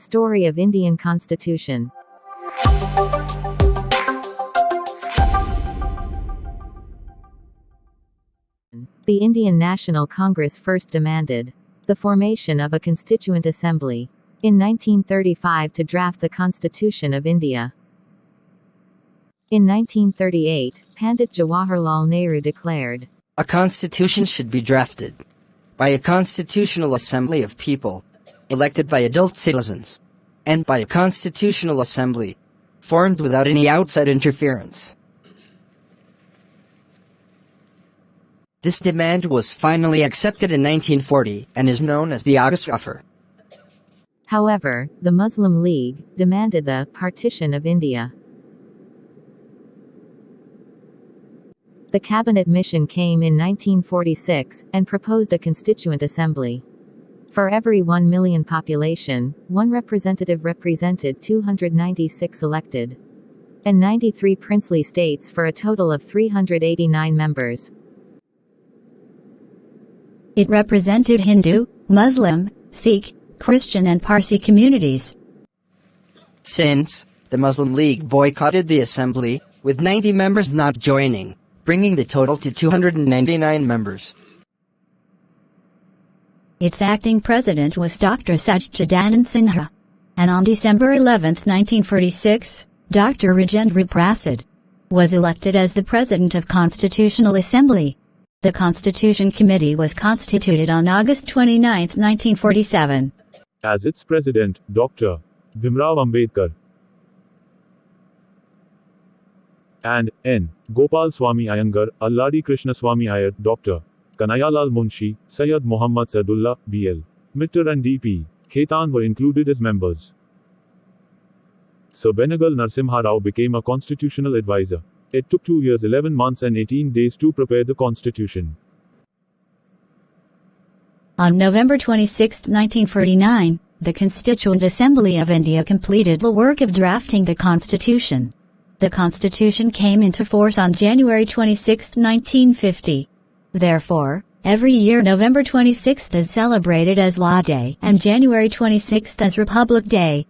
Story of Indian Constitution. The Indian National Congress first demanded the formation of a Constituent Assembly in 1935 to draft the Constitution of India. In 1938, Pandit Jawaharlal Nehru declared, "A constitution should be drafted by a constitutional assembly of people, elected by adult citizens, and by a constitutional assembly, formed without any outside interference." This demand was finally accepted in 1940 and is known as the August Offer. However, the Muslim League demanded the partition of India. The cabinet mission came in 1946 and proposed a constituent assembly. For every 1 million population, one representative represented 296 elected, and 93 princely states for a total of 389 members. It represented Hindu, Muslim, Sikh, Christian and Parsi communities. Since, the Muslim League boycotted the assembly, with 90 members not joining, bringing the total to 299 members. Its acting president was Dr. Sachchidanand Sinha. And on December 11, 1946, Dr. Rajendra Prasad was elected as the president of Constitutional Assembly. The Constitution Committee was constituted on August 29, 1947. As its president, Dr. Bhimrao Ambedkar and N. Gopal Swami Iyengar, Alladi Krishna Swami Iyer, Dr. Kanayalal Munshi, Sayyid Muhammad Sadullah, B.L. Mittar and D.P. Khaitan were included as members. Sir Benegal Narsimha Rao became a constitutional advisor. It took 2 years, 11 months and 18 days to prepare the constitution. On November 26, 1949, the Constituent Assembly of India completed the work of drafting the Constitution. The Constitution came into force on January 26, 1950. Therefore, every year November 26 is celebrated as Law Day and January 26 as Republic Day.